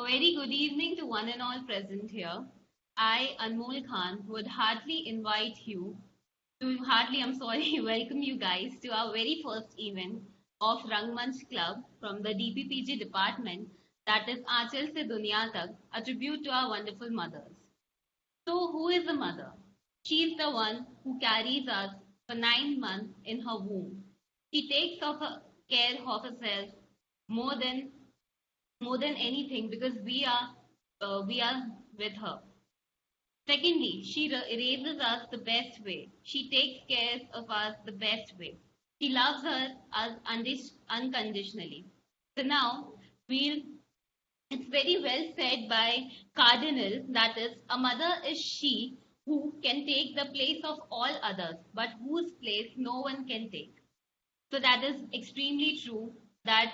A very good evening to one and all present here. I, Anmol Khan, would heartily invite you to heartily, I'm sorry, welcome you guys to our very first event of Rangmanch Club from the DPPG department, that is Aanchal Se Duniya Tak, a tribute to our wonderful mothers. So, who is a mother? She's the one who carries us for 9 months in her womb. She takes care of herself more than more than anything because we are with her. Secondly, she raises us the best way. She takes care of us the best way. She loves us unconditionally. So now we'll it's very well said by Cardinal, that is, a mother is she who can take the place of all others, but whose place no one can take. So that is extremely true that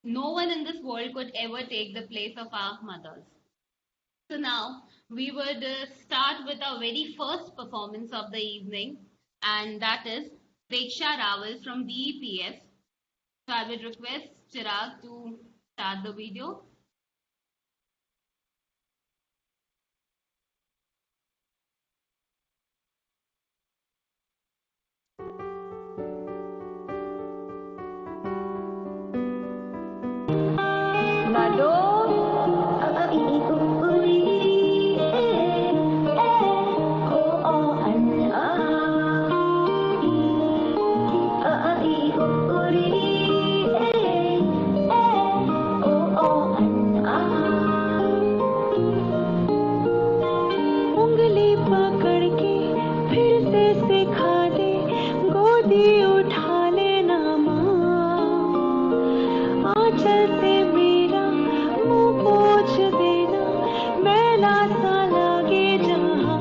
no one in this world could ever take the place of our mothers. So now we would start with our very first performance of the evening, and that is Preksha Rawal from BEPF. So I would request Chirag to start the video. Nado, iikukuri, oo, iikukuri, उंगली पकड़ के फिर से सिखा दे, गोदी उठा लेना माँ, आंचल से मेरा मुंह पोंछ देना, मैला सा लगे जहाँ।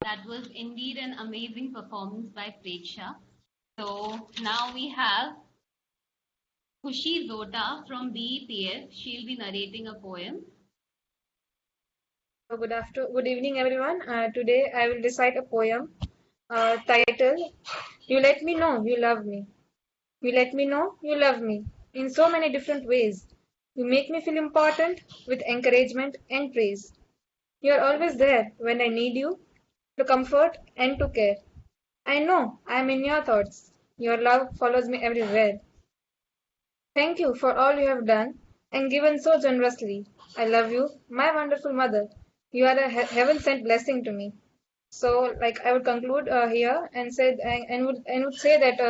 That was indeed an amazing performance by Preksha. So now we have Khushi Zota from BEPF. She'll be narrating a poem. Good evening, everyone. Today I will recite a poem titled "You Let Me Know You Love Me." You let me know you love me in so many different ways. You make me feel important with encouragement and praise. You are always there when I need you, to comfort and to care. I know I am in your thoughts. Your love follows me everywhere. Thank you for all you have done and given so generously. I love you, my wonderful mother. You are a heaven sent blessing to me. So, like, I would conclude here and say and would say that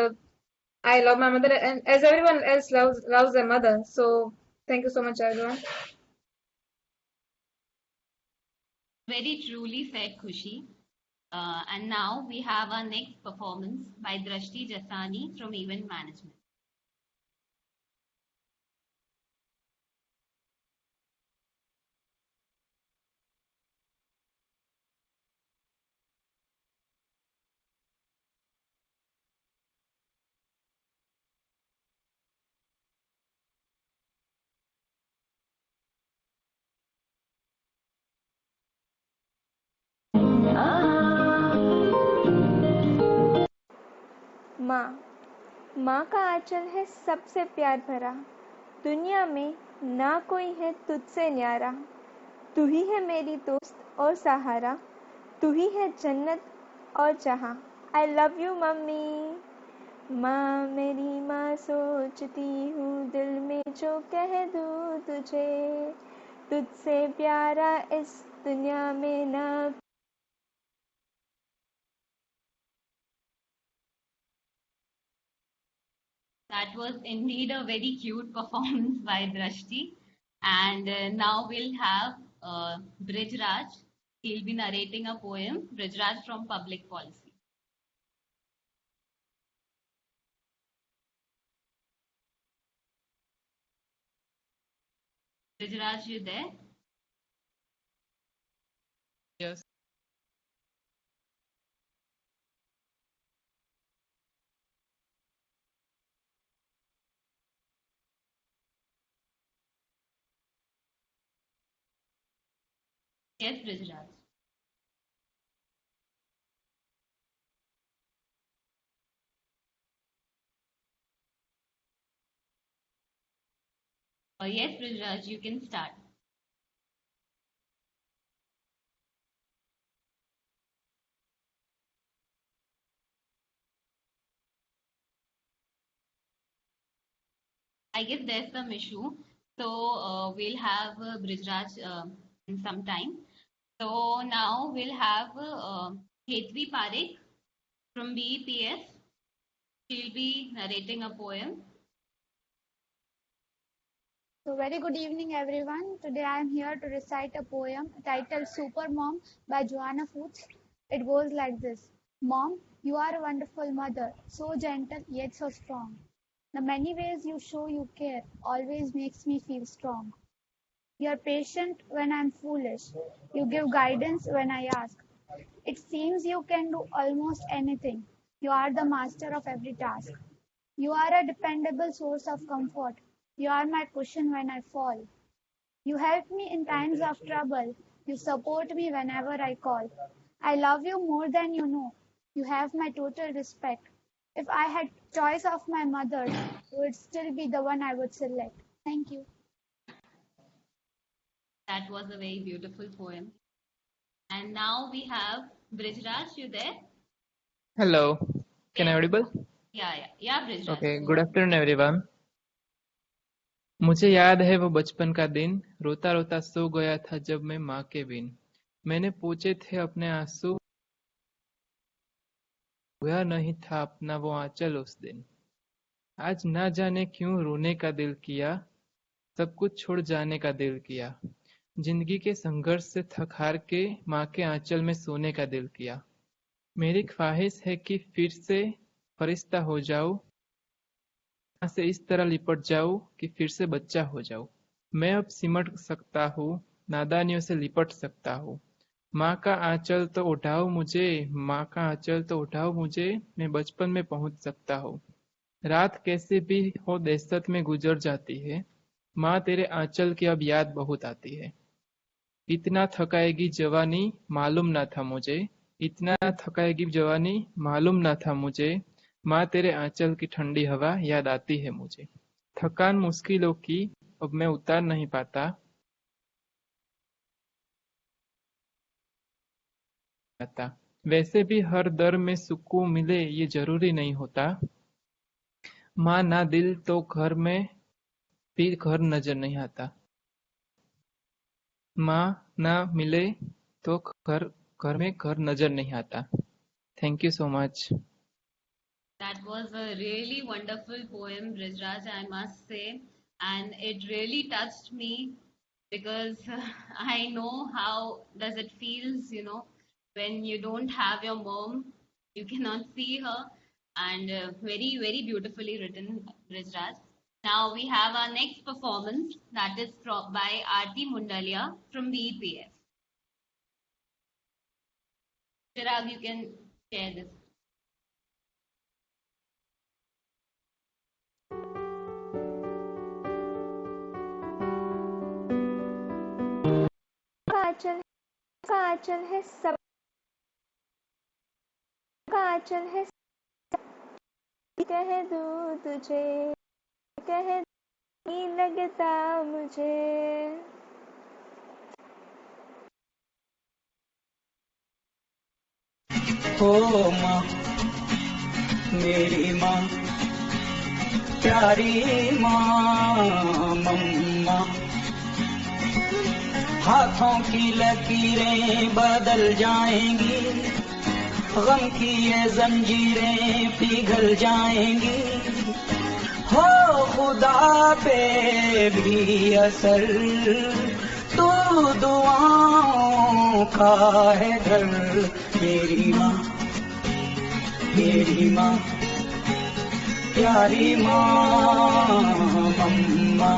I love my mother, and as everyone else loves their mother. So, thank you so much, everyone. Very truly said, Khushi. And now we have our next performance by Drashti Jasani from Event Management. माँ, माँ का आंचल है सबसे प्यार भरा, दुनिया में ना कोई है तुझसे न्यारा, तू ही है मेरी दोस्त और सहारा, तू ही है जन्नत और जहां। I love you mummy. माँ मेरी माँ, सोचती हूँ दिल में जो कह दूँ तुझे, तुझसे प्यारा इस दुनिया में ना। That was indeed a very cute performance by Drashti. And now we'll have Brijraj. He'll be narrating a poem, Brijraj from Public Policy. Brijraj, you there? Yes. Yes, Brijraj. Yes, Brijraj, you can start. I guess there's some issue. So we'll have Brijraj in some time. So now we'll have Hetvi Parekh from BEPS. She'll be narrating a poem. So very good evening everyone. Today I am here to recite a poem titled Super Mom by Joanna Foots. It goes like this. Mom, you are a wonderful mother, so gentle yet so strong. The many ways you show you care always makes me feel strong. You are patient when I am foolish. You give guidance when I ask. It seems you can do almost anything. You are the master of every task. You are a dependable source of comfort. You are my cushion when I fall. You help me in times of trouble. You support me whenever I call. I love you more than you know. You have my total respect. If I had choice of my mothers, you would still be the one I would select. Thank you. That was a very beautiful poem. And now we have Brijraj. You there? Hello, can I Yes. audible? Yeah, Brijraj. Okay, good afternoon everyone. मुझे याद है वो बचपन का दिन, रोता रोता सो गया था जब मैं माँ के बिन। मैंने पूछे थे अपने आंसू, हुआ नहीं था अपना वो आंचल उस दिन। आज ना जाने क्यों रोने का दिल किया, सब कुछ छोड़ जाने का दिल किया। जिंदगी के संघर्ष से थक हार के माँ के आंचल में सोने का दिल किया। मेरी ख्वाहिश है कि फिर से फरिश्ता हो जाऊं, माँ से इस तरह लिपट जाऊं कि फिर से बच्चा हो जाऊं। मैं अब सिमट सकता हूँ, नादानियों से लिपट सकता हूँ। माँ का आंचल तो उठाओ मुझे, माँ का आंचल तो उठाओ मुझे, मैं बचपन में पहुंच सकता हूँ। रात कैसे भी हो दहशत में गुजर जाती है, माँ तेरे आंचल की अब याद बहुत आती है। इतना थकाएगी जवानी मालूम ना था मुझे, इतना थकाएगी जवानी मालूम ना था मुझे, माँ तेरे आंचल की ठंडी हवा याद आती है मुझे। थकान मुश्किलों की अब मैं उतार नहीं पाता, वैसे भी हर दर में सुकून मिले ये जरूरी नहीं होता। माँ ना दिल तो घर में फिर घर नजर नहीं आता। माँ ना मिले तो घर में घर नजर नहीं आता। Thank you so much. That was a really wonderful poem, Brijraj, I must say. And it really touched me because I know how does it feels, when you don't have your mom, you cannot see her. And very, very beautifully written, Brijraj. Now we have our next performance that is by Aarti Mundalia from the EPF. Chirag, you can share this. का आंचल है सब का आंचल है कह दूं तुझे कह नहीं लगता मुझे। हो माँ मेरी माँ प्यारी माँ मम्मा, हाथों की लकीरें बदल जाएंगी, गम की ये जंजीरें पिघल जाएंगी। हो खुदा पे भी असर तो दुआओं का है घर। मेरी माँ प्यारी माँ मम्मा।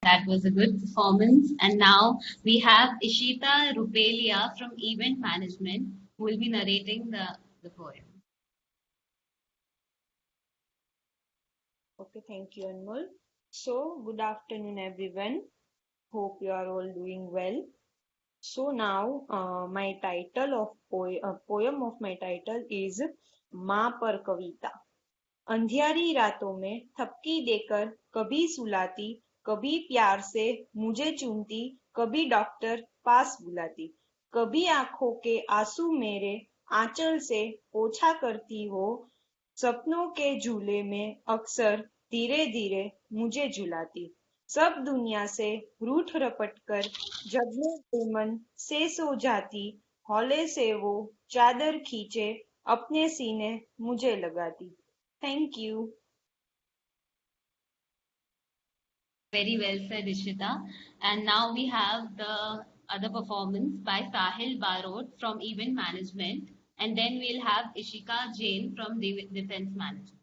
That was a good performance. And now we have Ishita Rupelia from Event Management who will be narrating the poem. Thank you, Anmol. So, good afternoon, everyone. Hope you are all doing well. So now, my title of poem of my title is माँ पर कविता। अंधियारी रातों में थपकी देकर कभी सुलाती, कभी प्यार से मुझे चूमती, कभी डॉक्टर पास बुलाती, कभी आंखों के आंसू मेरे आंचल से पोंछा करती हो, सपनों के झूले में अक्सर धीरे धीरे मुझे झुलाती, सब दुनिया से रूठ रपट कर जब मैं बेमन से सो जाती, हौले से वो चादर खींचे अपने सीने मुझे लगाती। Thank you. Very well said, Ishita. And now we have the other performance by Sahil Barot from Event Management. And then we'll have Ishika Jain from Defense Management.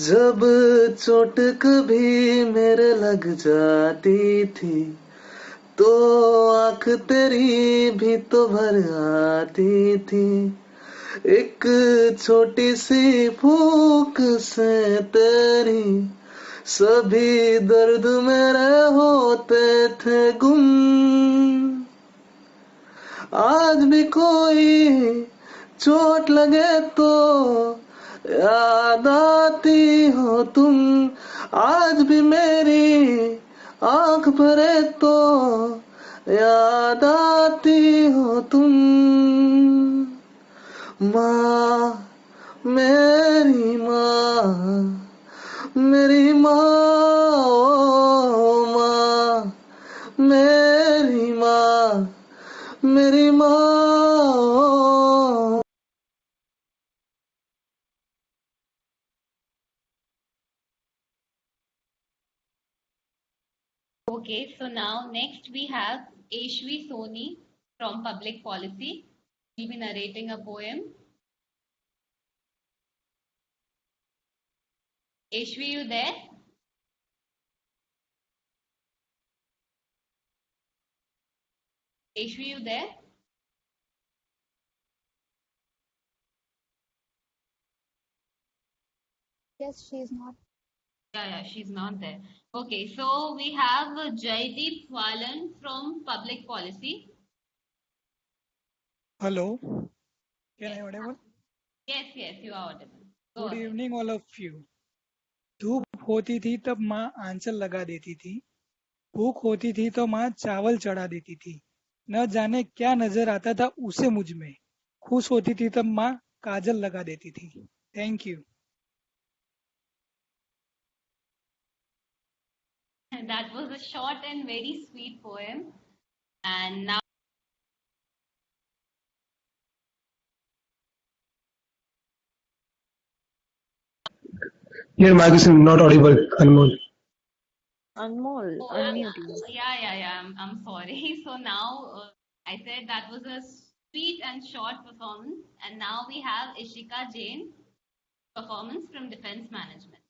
जब चोट कभी मेरे लग जाती थी, तो आँख तेरी भी तो भर आती थी, एक छोटी सी फूंक से तेरी सभी दर्द मेरे होते थे गुम। आज भी कोई चोट लगे तो याद आती हो तुम, आज भी मेरी आँख भरे तो याद आती हो तुम। माँ, मेरी माँ, मेरी माँ, ओ माँ, मेरी माँ, मेरी माँ। Okay, so now next we have Ashvi Soni from Public Policy. She'll be narrating a poem. Ashvi, you there? Ashvi, you there? Yes, she is not. Yeah, she's not there. Okay, so we have Jaideep Walan from Public Policy. Hello, can I audible? Yes, you are audible. Go Good ahead. evening, all of you. धूप होती थी तब माँ आंचल लगा देती थी, भूख होती थी तो माँ चावल चढ़ा देती थी, न जाने क्या नजर आता था उसे मुझ में, खुश होती थी तब माँ काजल लगा देती थी। Thank you. That was a short and very sweet poem. And now Your mic is not audible, Anmol. Anmol, oh, unmute you. yeah. I'm sorry. So now I said that was a sweet and short performance. And now we have Ishika Jain performance from Defense Management.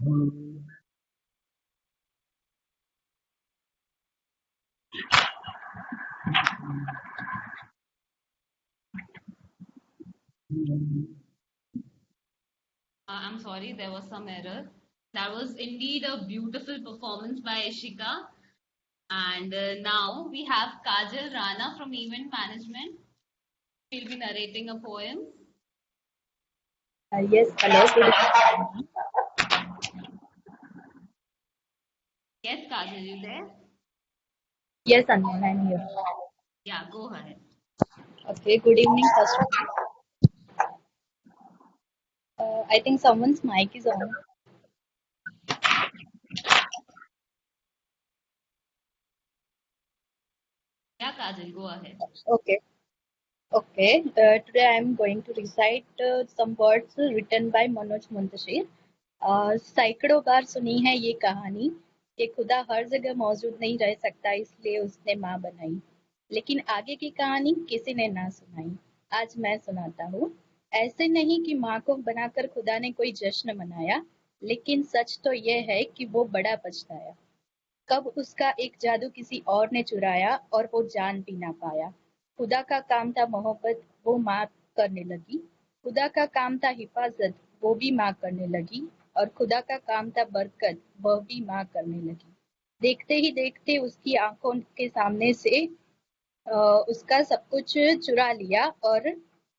I'm sorry, there was some error. That was indeed a beautiful performance by Ishika. And now we have Kajal Rana from Event Management. She'll be narrating a poem. Yes, hello. Good evening. Yes, Kajal, you there? Yes, Anmol, I'm here. Yeah, go ahead. Okay, good evening, first of all. I think someone's mic is on. Yeah, Kajal, go ahead. Okay. Today I'm going to recite some words written by Manoj Muntashir. सैकड़ों बार सुनी है ये कहानी कि खुदा हर जगह मौजूद नहीं रह सकता, इसलिए उसने माँ बनाई. लेकिन आगे की कहानी किसी ने ना सुनाई. आज मैं सुनाता हूँ. ऐसे नहीं कि माँ को बनाकर खुदा ने कोई जश्न मनाया, लेकिन सच तो ये है कि वो बड़ा पछताया. कब उसका एक जादू किसी और ने चुराया और वो जान भी ना पाया. खुदा का काम था मोहब्बत, वो माँ करने लगी. खुदा का काम था हिफाजत, वो भी माँ करने लगी. और खुदा का काम था बरकत, वह भी माँ करने लगी. देखते ही देखते उसकी आंखों के सामने से उसका सब कुछ चुरा लिया और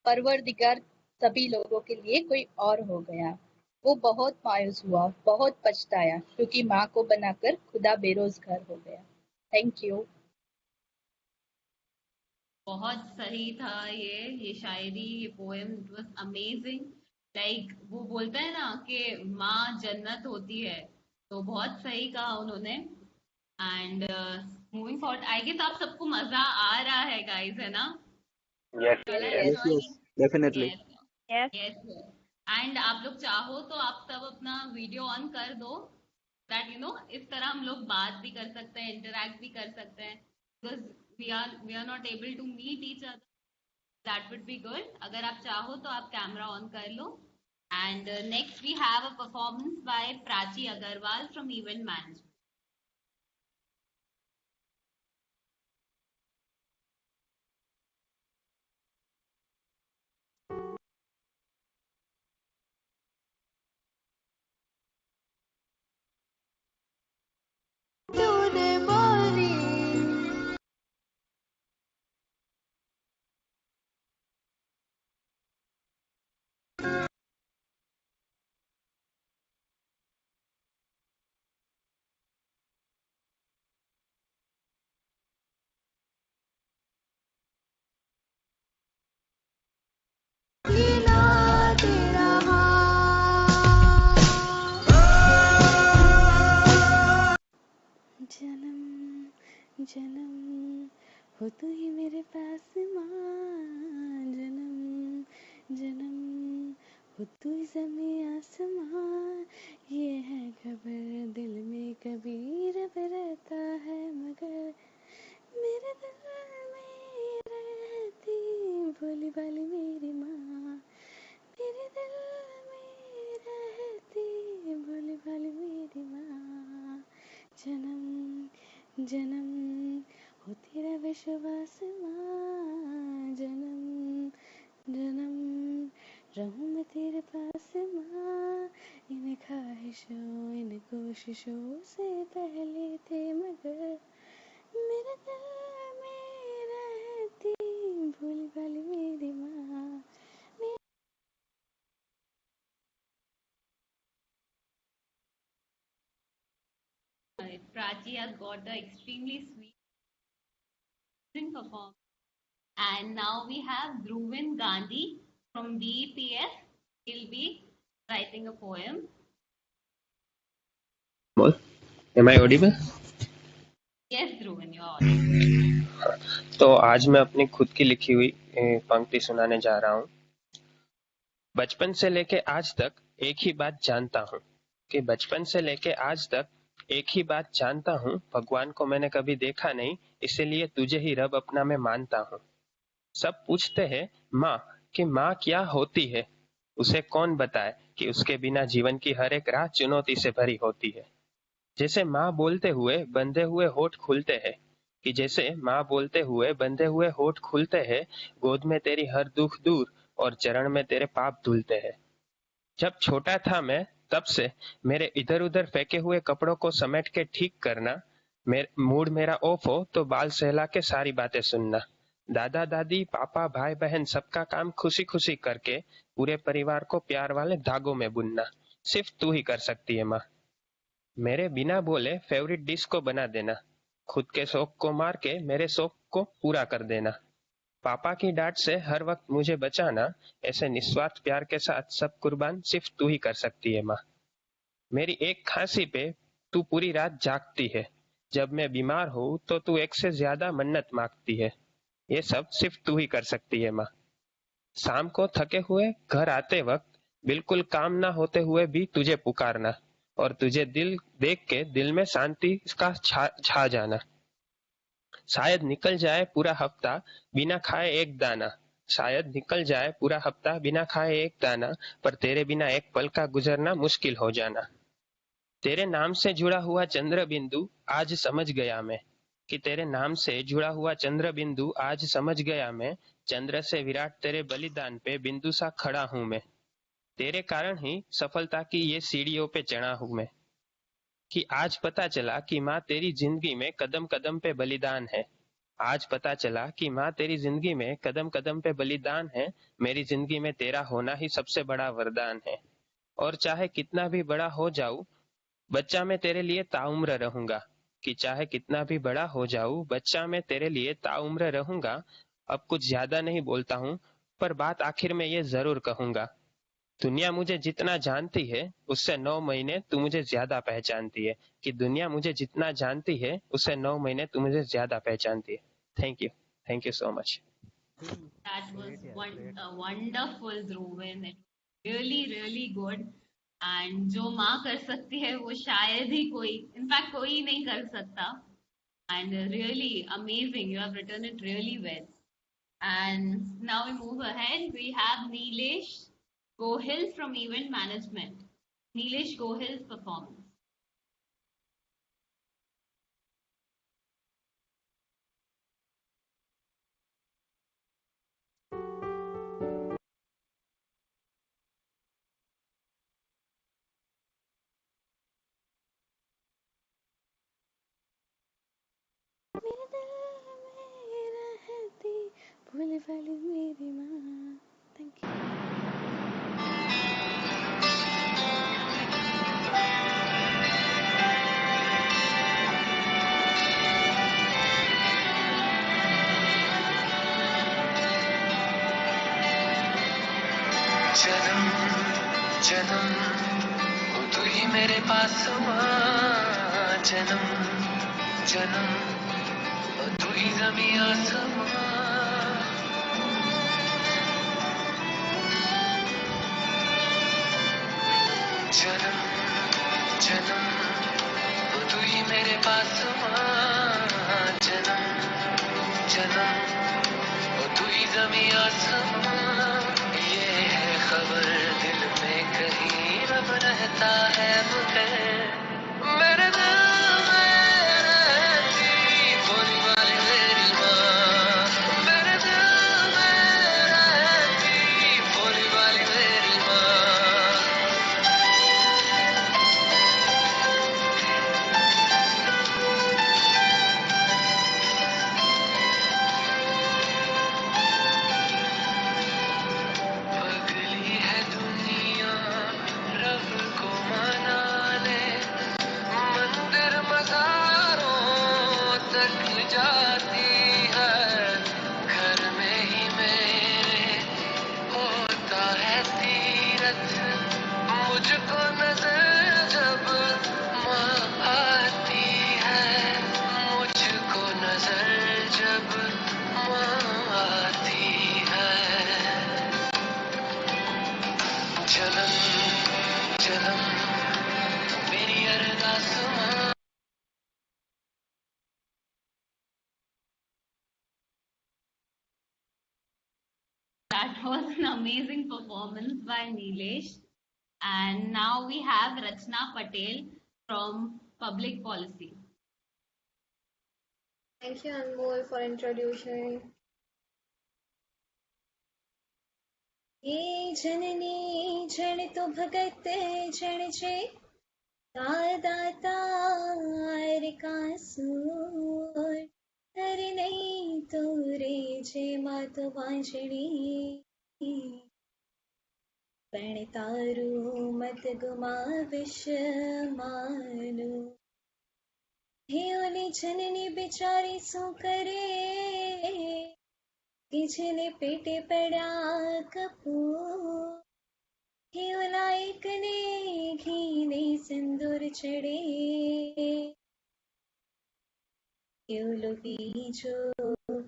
परवरदिगार सभी लोगों के लिए कोई और हो गया. वो बहुत मायूस हुआ, बहुत पछताया, क्योंकि माँ को बनाकर खुदा बेरोजगार हो गया. Thank you. बहुत सही था ये शायरी, ये poem. It was amazing. Like वो बोलता है ना कि माँ जन्नत होती है, तो बहुत सही कहा उन्होंने. And moving forward, I guess आप सबको मजा आ रहा है गाइस, है ना? Yes, definitely. यस. एंड आप लोग चाहो तो आप सब अपना वीडियो ऑन कर दो, दैट इस तरह हम लोग बात भी कर सकते हैं, इंटरैक्ट भी कर सकते हैं. Because we are not able to meet each other. That would be good. अगर आप चाहो तो आप कैमरा ऑन कर लो. And next we have a performance by Prachi Agarwal from Event Management. जन्म जन्म हो तू ही मेरे पास माँ. जन्म जन्म हो तू ही ज़मीं आसमां. ये है खबर दिल में कभी रब रहता है, मगर मेरे दिल में रहती भोली भाली मेरी माँ. मेरे दिल में रहती भोली भाली मेरी माँ. जन्म जन्म हो तेरा विश्वास माँ. जन्म जन्म रहूं मैं तेरे पास माँ. इन ख्वाहिशों इन कोशिशों से पहले थे, मगर मेरे दिल में रहती भोली भाली मेरी माँ. Prachi has got an extremely sweet performance. And now we have Dhruvin Gandhi from DEPF. He'll be writing a poem. Am I audible? Yes, Dhruvin, you're audible. तो आज मैं अपनी खुद की लिखी हुई पंक्ति सुनाने जा रहा हूँ. बचपन से लेके आज तक एक ही बात जानता हूँ कि बचपन से लेके आज तक एक ही बात जानता हूँ, भगवान को मैंने कभी देखा नहीं, इसलिए तुझे ही रब अपना मैं मानता हूँ. सब पूछते हैं माँ कि माँ क्या होती है, उसे कौन बताए कि उसके बिना जीवन की हर एक राह चुनौती से भरी होती है। जैसे माँ बोलते हुए बंधे हुए होठ खुलते हैं, कि जैसे माँ बोलते हुए बंधे हुए होठ खुलते हैं, गोद में तेरी हर दुख दूर और चरण में तेरे पाप धुलते हैं। जब छोटा था मैं, तब से मेरे इधर उधर फेंके हुए कपड़ों को समेट के ठीक करना, मूड मेरा ऑफ हो तो बाल सहला के सारी बातें सुनना, दादा दादी पापा भाई बहन सबका काम खुशी खुशी करके पूरे परिवार को प्यार वाले धागों में बुनना, सिर्फ तू ही कर सकती है माँ। मेरे बिना बोले फेवरेट डिश को बना देना, खुद के शौक को मार के मेरे शौक को पूरा कर देना, पापा की डांट से हर वक्त मुझे बचाना, ऐसे निस्वार्थ प्यार के साथ सब कुर्बान सिर्फ तू ही कर सकती है माँ। मेरी एक खांसी पे तू पूरी रात जागती है, जब मैं बीमार हूँ तो तू एक से ज्यादा मन्नत मांगती है, ये सब सिर्फ तू ही कर सकती है माँ। शाम को थके हुए घर आते वक्त बिल्कुल काम ना होते हुए भी तुझे पुकारना, और तुझे दिल देख के दिल में शांति का छा जाना। शायद निकल जाए पूरा हफ्ता बिना खाए एक दाना, शायद निकल जाए पूरा हफ्ता बिना खाए एक दाना, पर तेरे बिना एक पल का गुजरना मुश्किल हो जाना। तेरे नाम से जुड़ा हुआ चंद्र बिंदु आज समझ गया मैं, कि तेरे नाम से जुड़ा हुआ चंद्र बिंदु आज समझ गया मैं, चंद्र से विराट तेरे बलिदान पे बिंदु सा खड़ा हूं मैं। तेरे कारण ही सफलता की ये सीढ़ियों पे चढ़ा हूं मैं, कि आज पता चला कि माँ तेरी जिंदगी में कदम कदम पे बलिदान है। आज पता चला कि माँ तेरी जिंदगी में कदम कदम पे बलिदान है, मेरी जिंदगी में तेरा होना ही सबसे बड़ा वरदान है। और चाहे कितना भी बड़ा हो जाऊं, बच्चा मैं तेरे लिए ताउम्र रहूंगा, कि चाहे कितना भी बड़ा हो जाऊं, बच्चा मैं तेरे लिए ताउम्र रहूंगा। अब कुछ ज्यादा नहीं बोलता हूँ, पर बात आखिर में ये जरूर कहूंगा, दुनिया मुझे जितना जानती है उससे 9 महीने तू मुझे ज्यादा पहचानती है, कि दुनिया मुझे जितना जानती है उससे 9 महीने तू मुझे ज्यादा पहचानती है। Thank you so much. That was wonderful, Dhruvan. It really, really good. And जो माँ कर सकती है वो शायद ही कोई, इनफैक्ट कोई नहीं कर सकता. And really amazing. You have written it really well. And now we move ahead. We have Nilesh Gohil from Event Management. Nilesh Gohil's performance. मेरे दिल में रहती भोले वाली मेरी माँ। Thank you. जन्म जन्म हो तू ही मेरे पास माँ, जन्म जन्म हो तू ही ज़मीं आसमां। जन्म जन्म हो तू ही मेरे पास माँ, जन्म जन्म हो तू ही ज़मीं आसमां। ये है खबर दिल में कहीं रब रहता है मुझे, मेरे दिल में रहती भोली वाली मेरी माँ, मेरे दिल में रहती भोली वाली मेरी माँ। पगली है दुनिया रब को मनाने, मंदिर मज़ारों तक जाती है, घर में ही मेरे होता है तीरथ। मुझको नजर जब माँ आती है, मुझको नजर जब माँ आती है। जन्म जन्म मेरी अरदास माँ। That was an amazing performance by Nilesh. And now we have Rachna Patel from Public Policy. Thank you, Anmol, for introducing. ये जननी जन तो भगत जन जे दातार का सूर हरि नहीं तो रे जे मात वांजणी पण तारू मत गुमा विष मानु हे ओली जननी बेचारी सो करे किझने पेटे पड़ा कपूर हे ओला एक ने घी ने सिंदूर चढ़े लो जो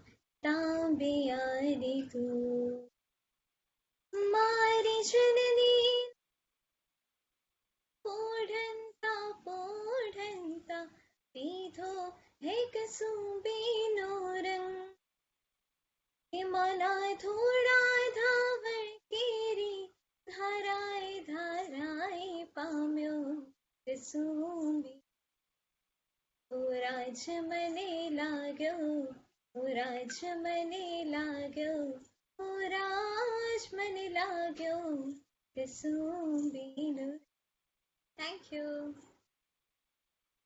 तांबे यारे तू मारी जननी पोढ़ंता पीधो है कसुंबी नोरंग हिमाला थोड़ा धावर केरी धाराए धाराए पाम्यो कसुंबी राज मने लाग्यो राज मने लाग्यो राज मने लाग्यो कसुंबी no Thank you.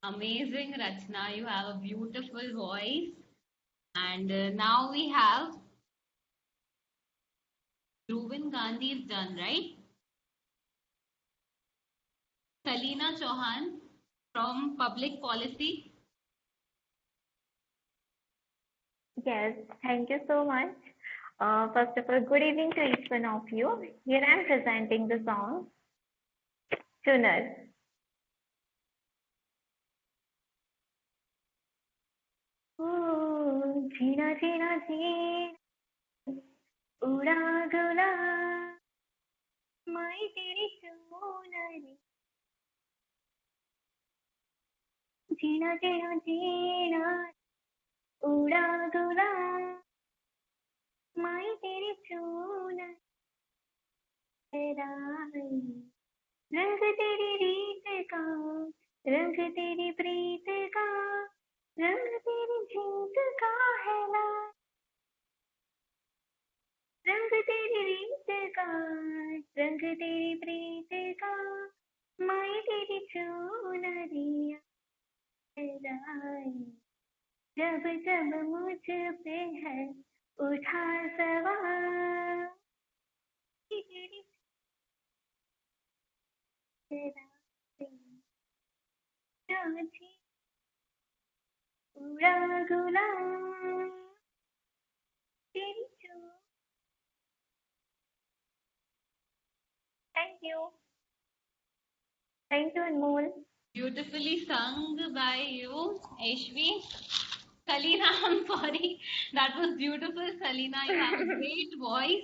Amazing, Rachna. You have a beautiful voice. And now we have Dhruvan Gandhi is done, right? Kalina Chauhan from Public Policy. Yes, thank you so much. First of all, good evening to each one of you. Here I am presenting the song Tuner. झीना झीना झीन उड़ा गुला माई तेरी चुनरी झीना झीना झीना उड़ा गुला माई तेरी चुनरी रंग तेरी रीत का रंग तेरी प्रीत का रंग तेरी जीत का है लाल रंग तेरी रीत का रंग तेरी प्रीत का माई तेरी चुनरिया जब जब मुझ पे है उठा सवार तेरी उड़ा गुलाम तेरी Thank you. Thank you, Anmol. Beautifully sung by you, Ashvi. Salina, I'm sorry. That was beautiful, Salina. You have a great voice.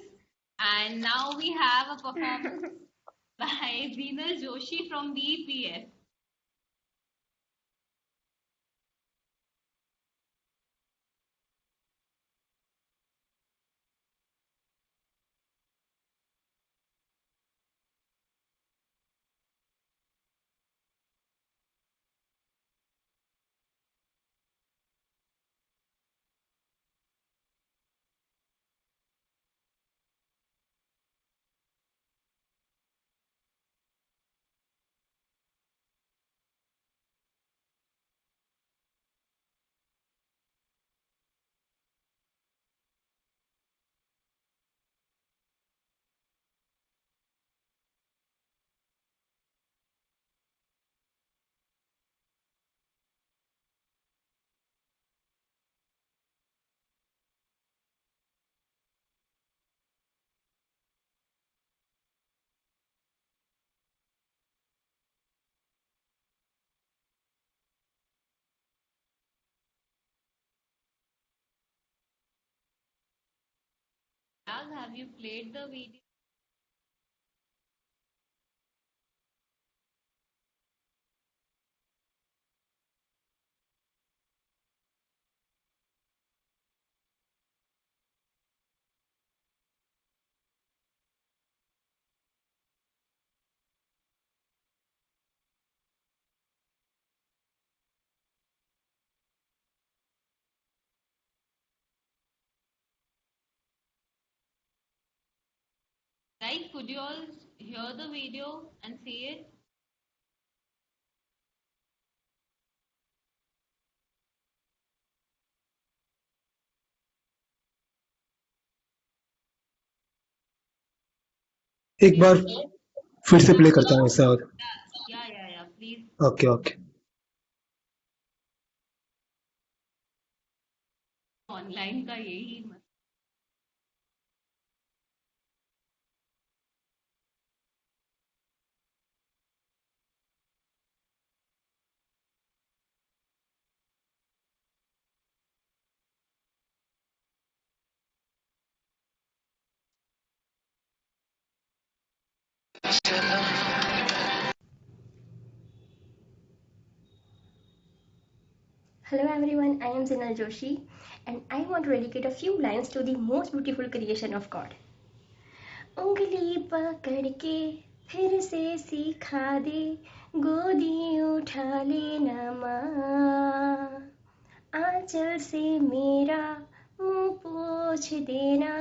And now we have a performance by Zinal Joshi from BPS. Have you played the video? Guys, could you all hear the video and see it? एक बार फिर से play करता हूँ ऐसा और Yeah, please. Okay okay online का यही Hello everyone, I am Zinal Joshi and I want to dedicate a few lines to the most beautiful creation of God. उंगली पकड़ के फिर से सिखा दे, गोदी उठा लेना माँ, आंचल से मेरा मुंह पोंछ देना,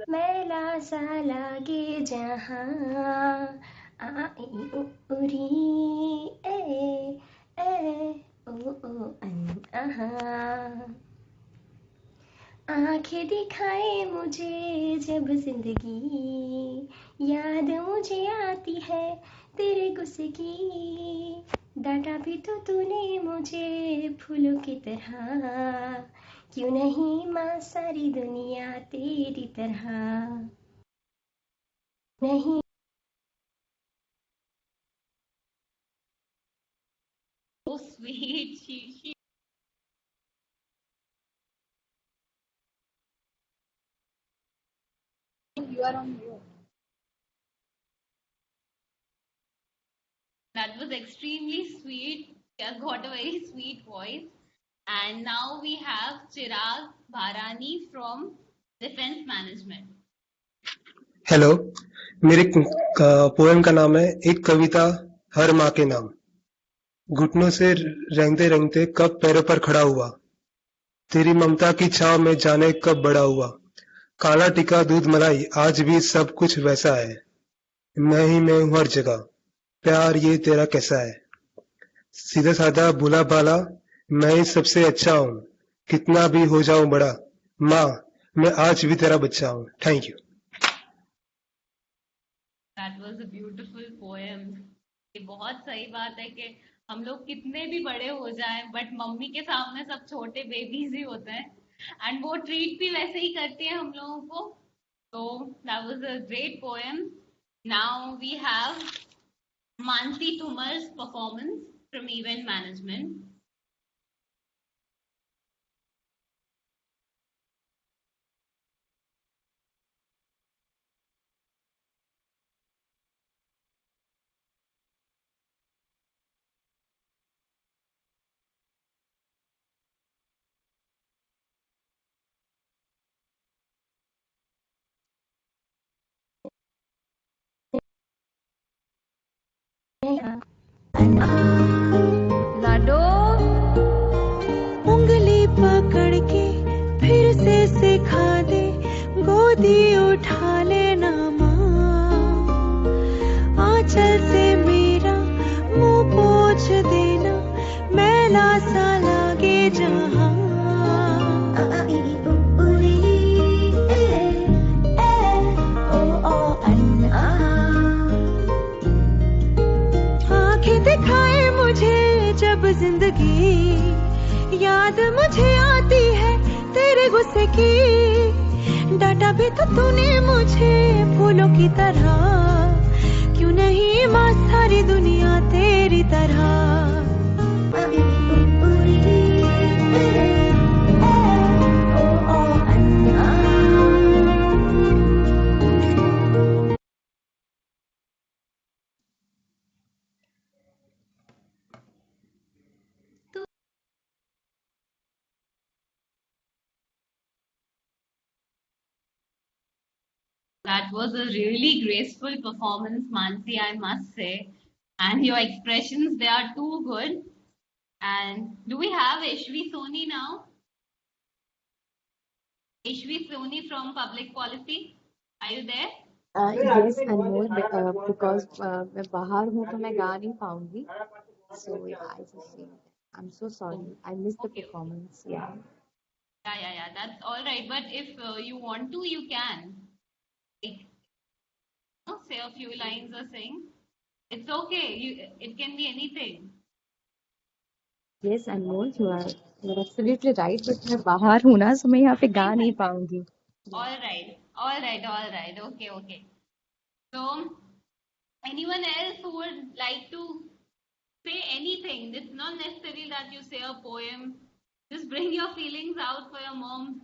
मैला सा लागे जहाँ, आ ई उ री ए ओ अन आहा, आंखें दिखाए मुझे जब जिंदगी, याद मुझे आती है तेरे गुस्से की, डांटा भी तो तूने मुझे फूलों की तरह, क्यों नहीं माँ सारी दुनिया तेरी तरह नहीं। so sweet. She You are on mute. That was extremely sweet. She has got a very sweet voice. And now we have Chirag Bharani from Defense Management. Hello, मेरे पोएम का नाम है एक कविता हर माँ के नाम। घुटनों से रेंगते रेंगते कब पैरों पर खड़ा हुआ, तेरी ममता की छाव में जाने कब बड़ा हुआ, काला टिका दूध मलाई आज भी सब कुछ वैसा है, मैं ही मैं हूँ हर जगह, प्यार ये तेरा कैसा है, सीधा साधा भूला भाला मैं ही सबसे अच्छा हूँ, कितना भी हो जाऊं बड़ा, माँ मैं आज भी तेरा बच्चा हूँ। Thank you. That was a beautiful poem. ये बहुत सही बात है कि हम लोग कितने भी बड़े हो जाएं बट मम्मी के सामने सब छोटे बेबीज ही होते हैं एंड वो ट्रीट भी वैसे ही करती है हम लोगों को। So that was a great poem. Now we have Mansi Tumar's performance from Event Management. लाडो उंगली पकड़ के फिर से सिखा दे, गोदी उठा लेना माँ, आंचल से मेरा मुंह पोंछ देना, मैला सा लागे जहाँ, दिखाए मुझे जब जिंदगी, याद मुझे आती है तेरे गुस्से की, डांटा भी तो तूने मुझे फूलों की तरह, क्यों नहीं माँ सारी दुनिया तेरी तरह। That was a really graceful performance, Mansi, I must say. And your expressions, they are too good. And do we have Ishvi Soni now? Ishvi Soni from Public Policy. Are you there? Yes, Anmol because मैं बाहर हूँ तो मैं गा नहीं पाऊंगी. So yeah, I just say I'm so sorry. I missed the Okay, okay. performance. Yeah. Yeah. That's all right. But if you want to, you can. Like, say a few lines or sing. It's okay. It can be anything. Yes, Anmol, you're absolutely right. But मैं बाहर हूँ ना, so मैं यहाँ पे गा नहीं पाऊंगी. All right. Okay. So, anyone else who would like to say anything? It's not necessary that you say a poem. Just bring your feelings out for your mom.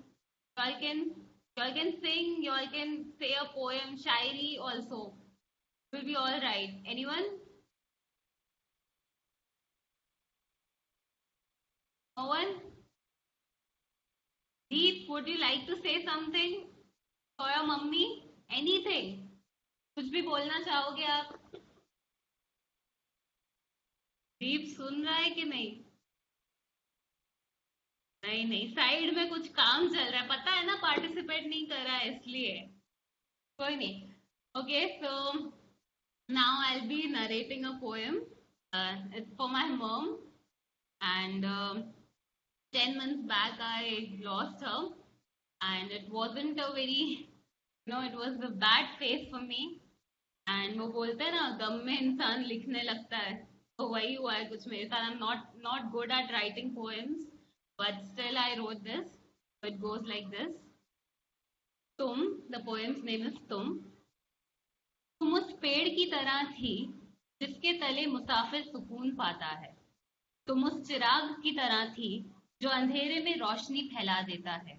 Y'all can sing. Y'all can say a poem, shairi also. Will be all right. Anyone? No one? Deep, would you like to say something for your mummy? Anything? कुछ भी बोलना चाहोगे आप? दीप सुन रहा है कि नहीं? नहीं, साइड में कुछ काम चल रहा है, पता है ना, पार्टिसिपेट नहीं कर रहा है इसलिए. कोई नहीं. Okay, so now I'll be narrating a poem. It's for my mom, and 10 months back I lost her, and it wasn't a very, it was a bad phase for me. And वो बोलते हैं ना, गम में इंसान लिखने लगता है, तो वही हुआ है कुछ मेरे साथ. I'm not good at writing poems, but still I wrote this. So it goes like this. तुम, the poem's name is तुम उस पेड़ की तरह थी जिसके तले मुसाफिर सुकून पाता है. तुम उस चिराग की तरह थी जो अंधेरे में रोशनी फैला देता है.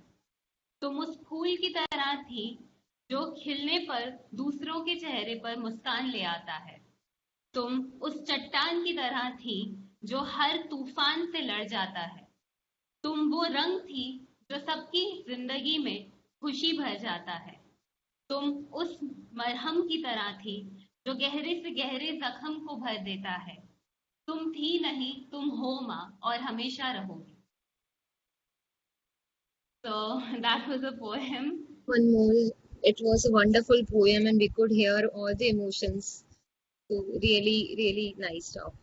तुम उस फूल की तरह थी जो खिलने पर दूसरों के चेहरे पर मुस्कान ले आता है. तुम उस चट्टान की तरह थी जो हर तूफान से लड़ जाता है. तुम वो रंग थी जो सबकी जिंदगी में खुशी भर जाता है. तुम उस मरहम की तरह थी जो गहरे से गहरे जख्म को भर देता है. तुम थी नहीं, तुम हो माँ, और हमेशा रहोगी. So that was a poem. Anmol, it was a wonderful poem and we could hear all the emotions. So really nice job.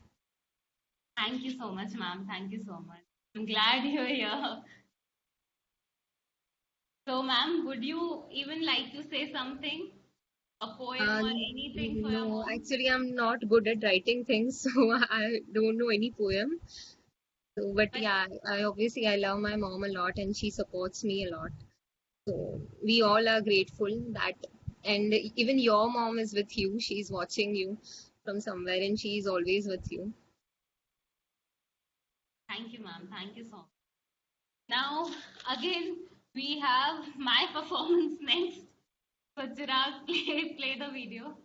Thank you so much, ma'am. Thank you so much. I'm glad you're here. So, ma'am, would you even like to say something? A poem or anything for your No, mom? actually I'm not good at writing things, so I don't know any poem. So, but yeah, I love my mom a lot and she supports me a lot. So we all are grateful that, and even your mom is with you. She's watching you from somewhere and she is always with you. Thank you, ma'am. Thank you so much. Now, again, we have my performance next. So, Chirag, play the video.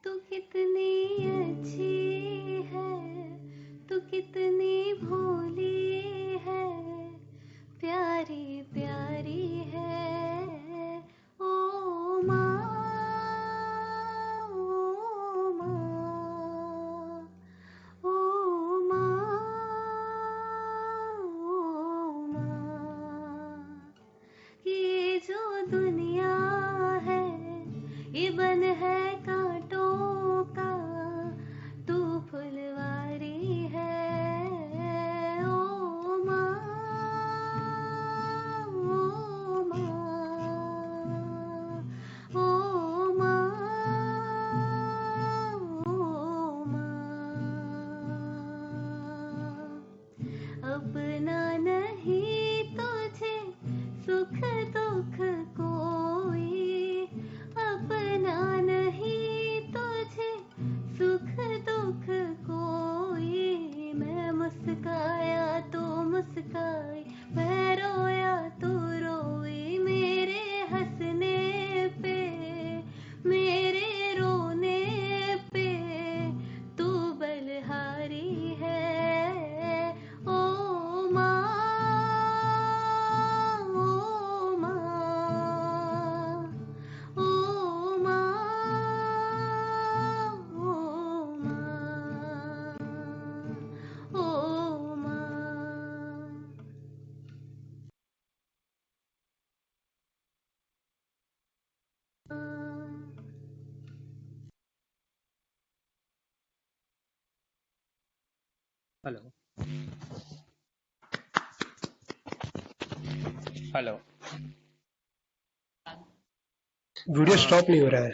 तू कितनी अच्छी है, तू कितनी भोली है, प्यारी प्यारी है ओ माँ, ओ माँ, ओ माँ, ओ माँ. ये जो दुनिया है ये बन है कांटों का, तू फुलवारी है ओ माँ, ओ हेलो हेलो वीडियो स्टॉप नहीं हो रहा है।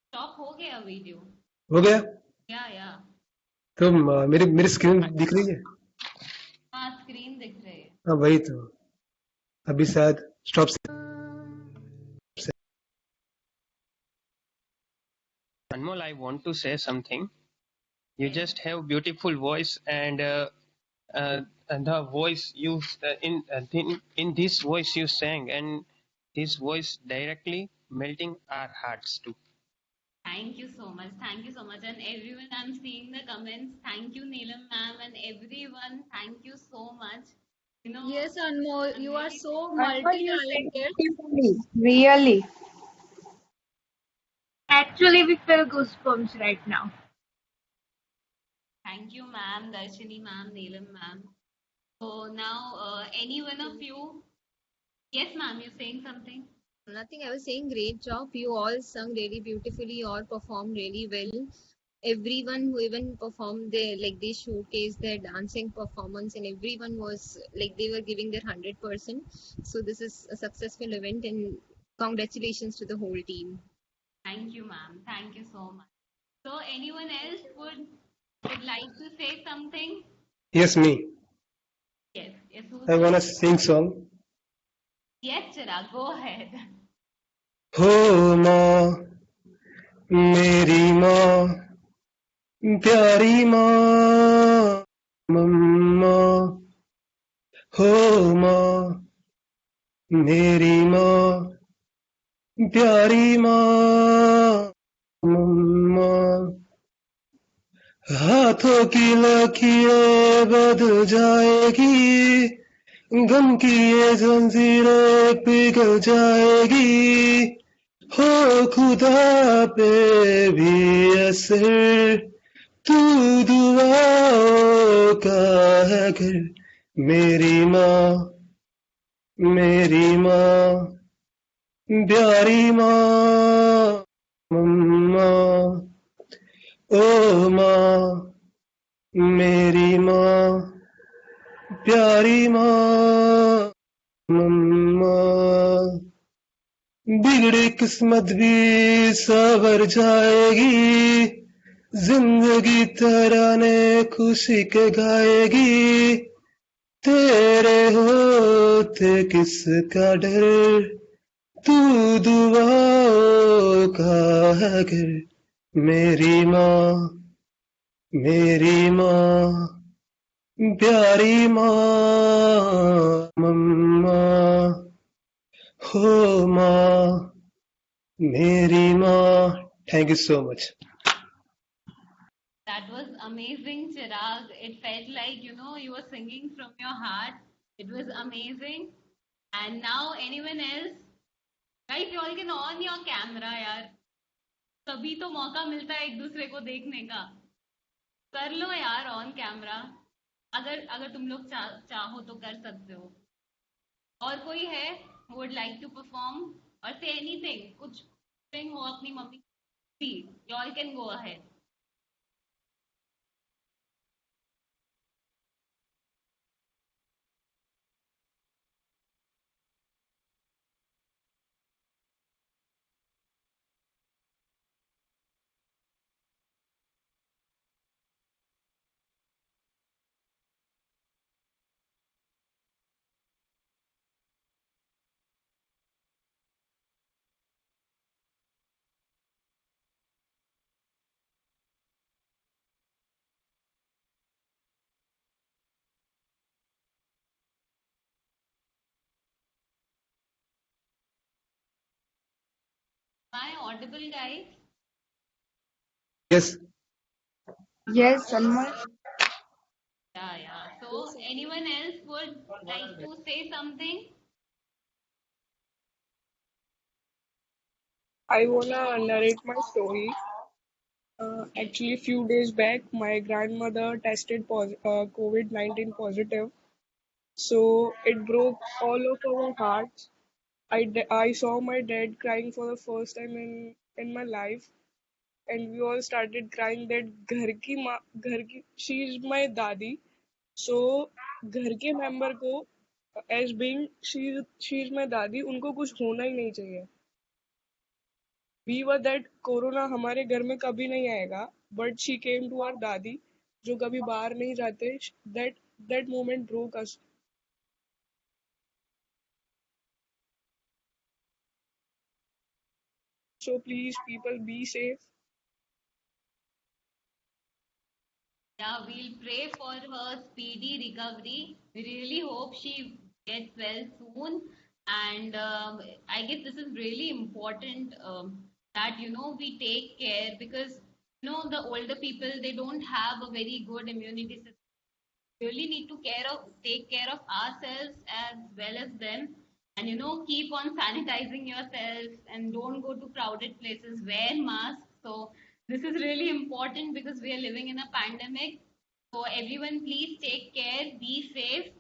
स्टॉप हो गया वीडियो। हो गया? या तो मेरी मेरी स्क्रीन दिख रही है? हाँ, स्क्रीन दिख रही है। हाँ वही तो, अभी शायद स्टॉप से। Anmol, I want to say something. You just have beautiful voice, and the voice you in this voice you sang, and this voice directly melting our hearts too. Thank you so much. Thank you so much. And everyone, I'm seeing the comments. Thank you, Neelam ma'am, and everyone. Thank you so much. You know, Yes, Anmol, I'm you are really so Anmol, you sing multi-talented. beautifully. Really. Actually, we feel goosebumps right now. thank you, ma'am, Darshini ma'am, Neelam ma'am. So now, any one of you? Yes, ma'am, you're saying something? Nothing, I was saying great job. You all sung really beautifully, you all performed really well. Everyone who even performed their, like, they showcased their dancing performance, and everyone was like they were giving their 100%. So this is a successful event, and congratulations to the whole team. Thank you, ma'am. Thank you so much. So anyone else would like to say something? Yes, me. Yes. Yes, I who's wanna there? sing song. Yes, Chirag, go ahead. हो माँ, मेरी माँ, प्यारी माँ, मम्मा। हो माँ, मेरी माँ, प्यारी माँ, मम्मा। हाथों की लकीरें बदल जाएगी, गम की ये जंजीरें पिघल जाएगी। हो खुदा पे भी असर, तू दुआओं का है घर। मेरी माँ, मेरी माँ, प्यारी माँ, मम्मा। ओ माँ, मेरी माँ, प्यारी माँ, मम्मा। बिगड़ी किस्मत भी सवर जाएगी, जिंदगी तराने खुशी के गाएगी। तेरे होते किसका डर, तू दुआओं का है घर। मेरी माँ, मेरी माँ, प्यारी माँ, मम्मा। हो माँ, मेरी माँ। Thank you so much. That was amazing, Chirag. It felt like, you were singing from your heart. It was amazing. And now, anyone else? Guys, you all can on your camera, यार. तभी तो मौका मिलता है एक दूसरे को देखने का. कर लो यार ऑन कैमरा. अगर अगर तुम लोग चाहो तो कर सकते हो. और कोई है would like to perform or say anything? कुछ thing हो अपनी mummy. Please, you all can go ahead. Am I audible, guys? Yes. Yes, Anmol. Yeah. So, anyone else would like to say something? I wanna narrate my story. Actually, a few days back, my grandmother tested COVID-19 positive. So it broke all of our hearts. I saw my dad crying for the first time in my life. and we all started crying that घर की she is my dadi. So घर के member को as being she is my dadi, उनको कुछ होना ही नहीं चाहिए. We were that कोरोना हमारे घर में कभी नहीं आएगा, but she came to our दादी जो कभी बाहर नहीं जाते. That moment broke us. So please, people, be safe. Yeah, we'll pray for her speedy recovery. We really hope she gets well soon. And I guess this is really important that we take care, because the older people, they don't have a very good immunity system. We really need to take care of ourselves as well as them, and keep on sanitizing yourself and don't go to crowded places. Wear masks. So this is really important because we are living in a pandemic. So everyone, please take care, be safe.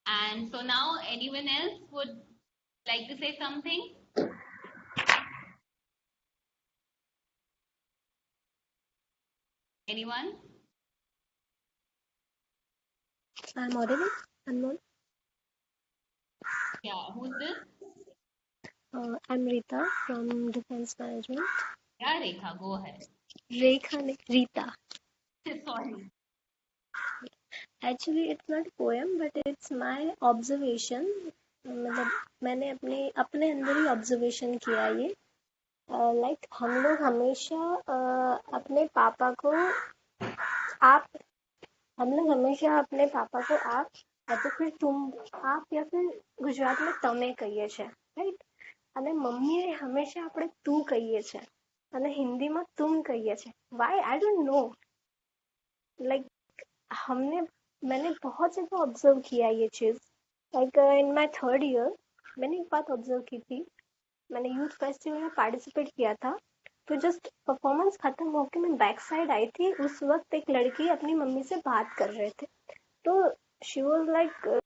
And so now, anyone else would like to say something? Anyone? I'm audible? Anmol? Yeah, who's this? I'm Rita from Defense Management. Yeah, Rekha, go ahead. Rita. Sorry. Actually, it's not a poem, but it's my observation. मतलब मैंने अपने अंदर ही observation किया ये. Like हम लोग हमेशा अपने पापा को आप या तो फिर तुम, आप या फिर गुजरात में તમે કહીએ છે, રાઈટ? અને મમ્મીએ હંમેશા આપણે તું કહીએ છે અને હિન્દીમાં तुम કહીએ છે. Why? I don't know. Like मैंने बहुत जगह ऑब्जर्व किया ये चीज. Like in my 3rd year मैंने एक बात ऑब्जर्व की थी. मैंने यूथ फेस्टिवल में पार्टिसिपेट किया था, तो जस्ट परफॉर्मेंस खत्म होकर मैं बैक साइड आई थी. उस वक्त एक लड़की अपनी मम्मी से बात कर रहे थे, तो शी वाज लाइक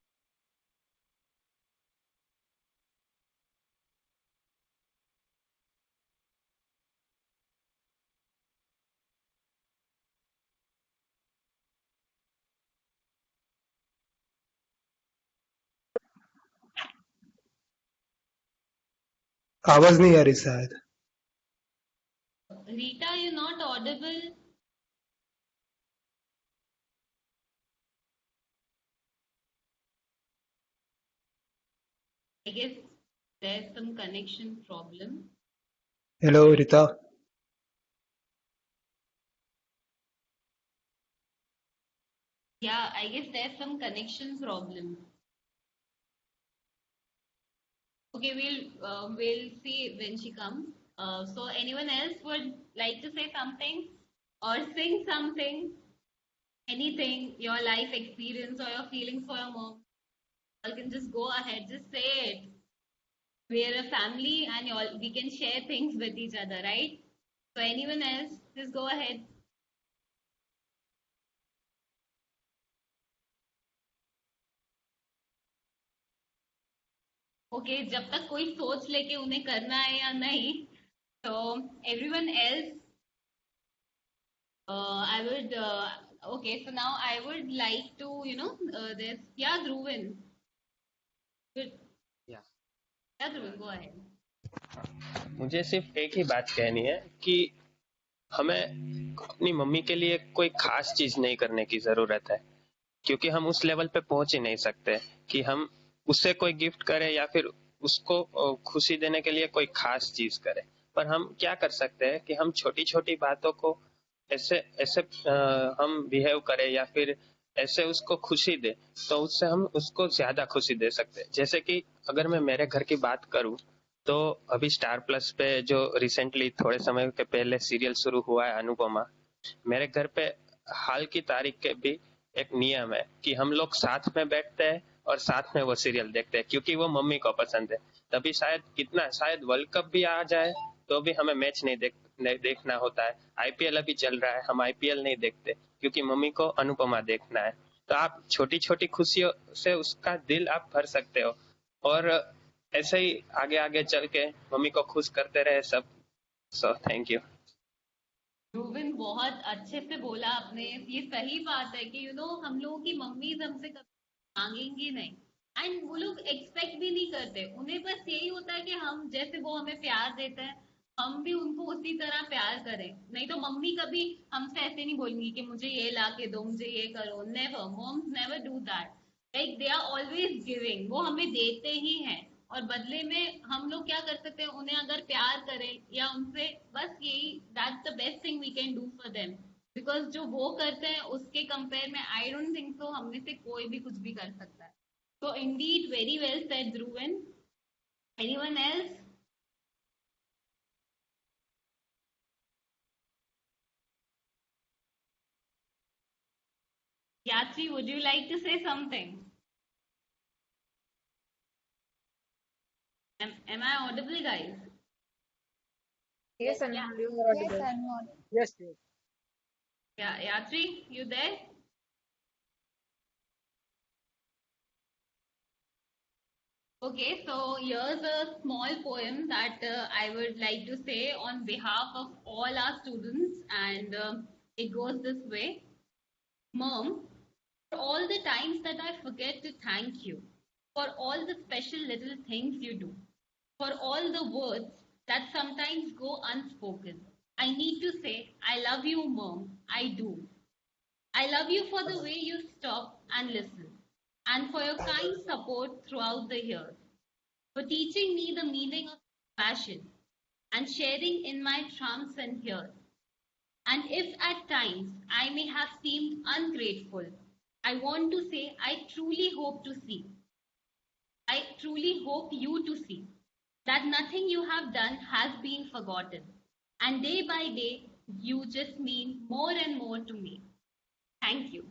आवाज नहीं आ रही शायद. Rita, you're not audible. I guess there's some connection problem. Hello, Rita. Yeah, I guess there's some connection problem. Okay, we'll see when she comes. So anyone else would like to say something or sing something? Anything, your life experience or your feelings for your mom? You can just go ahead, just say it. We're a family and we can share things with each other, right? So anyone else, just go ahead. Okay, जब तक कोई सोच लेके उन्हें करना है या नहीं, so everyone else, I would, okay, so now I would like to, there's, yeah, Dhruvin. Good. Yeah. Yeah, Dhruvin, go ahead. मुझे सिर्फ एक ही बात कहनी है कि हमें अपनी मम्मी के लिए कोई खास चीज नहीं करने की जरूरत है, क्योंकि हम उस लेवल पे पहुंच ही नहीं सकते कि हम उससे कोई गिफ्ट करें या फिर उसको खुशी देने के लिए कोई खास चीज करें. पर हम क्या कर सकते हैं कि हम छोटी छोटी बातों को ऐसे हम बिहेव करें या फिर ऐसे उसको खुशी दे, तो उससे हम उसको ज्यादा खुशी दे सकते हैं. जैसे कि अगर मैं मेरे घर की बात करूं, तो अभी स्टार प्लस पे जो रिसेंटली थोड़े समय के पहले सीरियल शुरू हुआ है अनुपमा, मेरे घर पे हाल की तारीख के भी एक नियम है कि हम लोग साथ में बैठते हैं और साथ में वो सीरियल देखते हैं, क्योंकि वो मम्मी को पसंद है. तभी शायद वर्ल्ड कप भी आ जाए तो भी हमें मैच नहीं देखना होता है. आईपीएल अभी चल रहा है, हम आईपीएल नहीं देखते क्योंकि मम्मी को अनुपमा देखना है. तो आप छोटी छोटी खुशियों से उसका दिल आप भर सकते हो और ऐसे ही आगे आगे चल के मम्मी को खुश करते रहे सब. So thank you. ध्रुविन बहुत अच्छे से बोला आपने। ये सही बात है कि हम लोगों की मम्मीज हमसे कभी मांगेंगी नहीं, एंड वो लोग एक्सपेक्ट भी नहीं करते। उन्हें बस यही होता है कि हम जैसे वो हमें प्यार देते हैं हम भी उनको उसी तरह प्यार करें। नहीं तो मम्मी कभी हमसे ऐसे नहीं बोलेंगी कि मुझे ये ला के दो, मुझे ये करो। Never, moms never do that. Like they are always giving, वो हमें देते ही हैं। और बदले में हम लोग क्या कर सकते हैं, उन्हें अगर प्यार करें या उनसे बस यही, that's the best thing we can do for them. Because जो वो करते हैं उसके कंपेयर में आई डोंट थिंक सो हम में से कोई भी कुछ भी कर सकता है। So indeed, very well said, Dhruvan. Anyone else? Yatri, would you like to say something? Am I audible, guys? Yes, Yeah. Anmol, you are Yes, audible. Anmol. Yes, yes. Yeah, Yatri, you there? Okay, so here's a small poem that I would like to say on behalf of all our students, and it goes this way. Mom, for all the times that I forget to thank you, for all the special little things you do, for all the words that sometimes go unspoken, I need to say, I love you, Mom. I do. I love you for the way you stop and listen, and for your kind support throughout the years, for teaching me the meaning of passion and sharing in my trumps and here. And if at times I may have seemed ungrateful, I want to say I truly hope to see. I truly hope you to see that nothing you have done has been forgotten. And day by day, you just mean more and more to me. Thank you.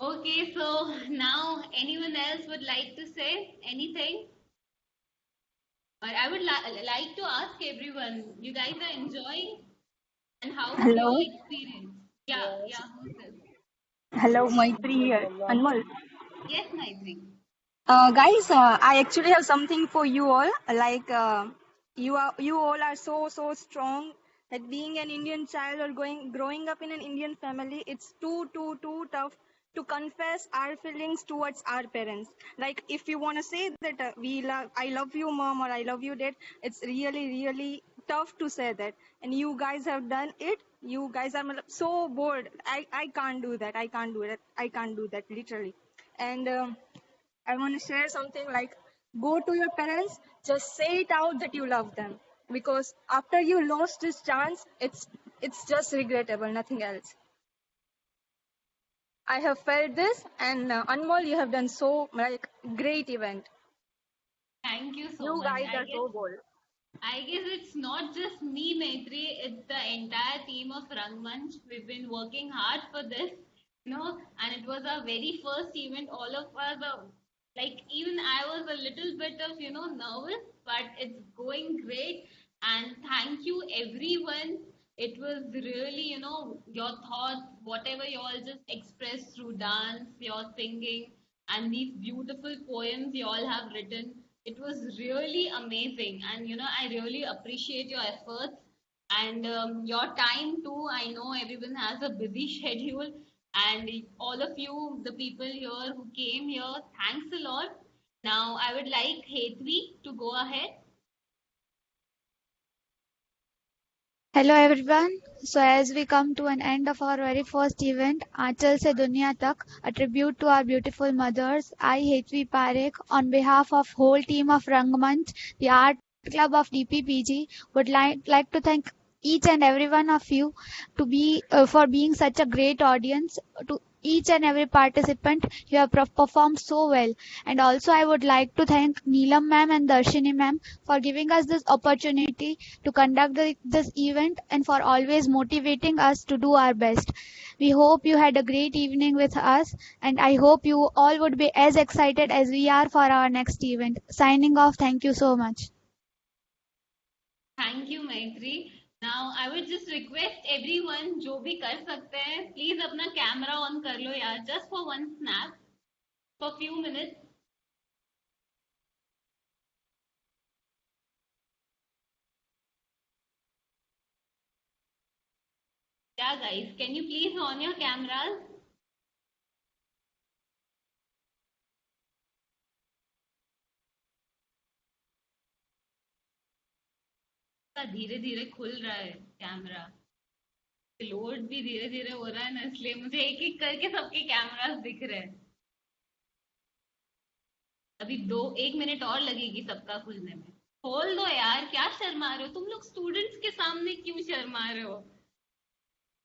Okay, so now anyone else would like to say anything? Or I would like to ask everyone, you guys are enjoying? And how was your Hello, experience? Yeah, who's this? hello, Maitri here. Anmol. Yes, Maitri. Guys, I actually have something for you all. Like, you all are so strong. Like being an Indian child or growing up in an Indian family, it's too tough to confess our feelings towards our parents. Like, if you want to say that I love you, mom, or I love you, dad, it's really tough to say that. And you guys have done it. You guys are so bold. I can't do that. I can't do it. I can't do that literally. And I want to share something like, go to your parents, just say it out that you love them. Because after you lost this chance, it's just regrettable, nothing else. I have felt this, and Anmol, you have done so like great event. Thank you so You much. guys are so bold. I guess it's not just me, Maitri, it's the entire team of Rangmanch. We've been working hard for this, and it was our very first event. All of us are like, even I was a little bit of, nervous, but it's going great. And thank you, everyone. It was really, your thoughts, whatever you all just expressed through dance, your singing, and these beautiful poems you all have written. It was really amazing, and I really appreciate your efforts and your time too. I know everyone has a busy schedule, and all of you, the people here who came here, thanks a lot. Now, I would like Hetvi to go ahead. Hello everyone. So as we come to an end of our very first event, Aanchal Se Duniya Tak, a tribute to our beautiful mothers, I, Hetvi Parekh, on behalf of whole team of Rangmanch, the Art Club of DPPG, would like to thank each and every one of you for being such a great audience. To each and every participant, you have performed so well. And also I would like to thank Neelam ma'am and Darshini ma'am for giving us this opportunity to conduct this event and for always motivating us to do our best. We hope you had a great evening with us, and I hope you all would be as excited as we are for our next event. Signing off, thank you so much. Thank you, Maitri. Now, I would just request everyone, जो भी कर सकते हैं, please अपना camera on कर लो, यार, just for one snap, for few minutes. Yeah, guys, can you please on your cameras? धीरे धीरे खुल रहा है कैमरा, लोड भी धीरे धीरे हो रहा है ना, इसलिए मुझे एक एक करके सबके कैमरास दिख रहे हैं। अभी 1 मिनट और लगेगी सबका खुलने में। खोल दो यार, क्या शर्मा रहे हो तुम लोग? स्टूडेंट्स के सामने क्यों शर्मा रहे हो?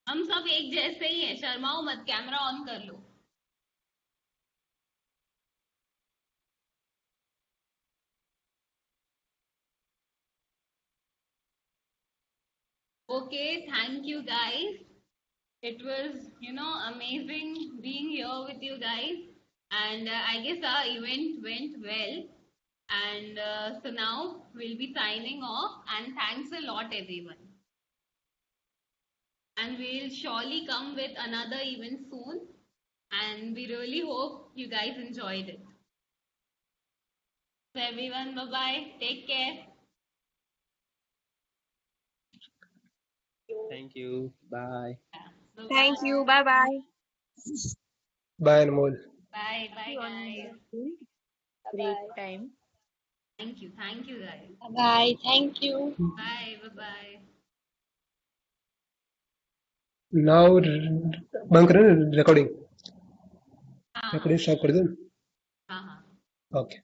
हम सब एक जैसे ही हैं, शर्माओ मत, कैमरा ऑन कर लो। Okay, thank you guys. It was, amazing being here with you guys. And I guess our event went well. And so now we'll be signing off. And thanks a lot, everyone. And we'll surely come with another event soon. And we really hope you guys enjoyed it. So everyone, bye-bye. Take care. Thank you. Bye. Thank you. Bye bye. Bye, Anmol. Bye, guys. Great time. Thank you guys. Bye. Thank you. Bye. Now बंद करें recording. Recording stop कर दो. हाँ. Okay.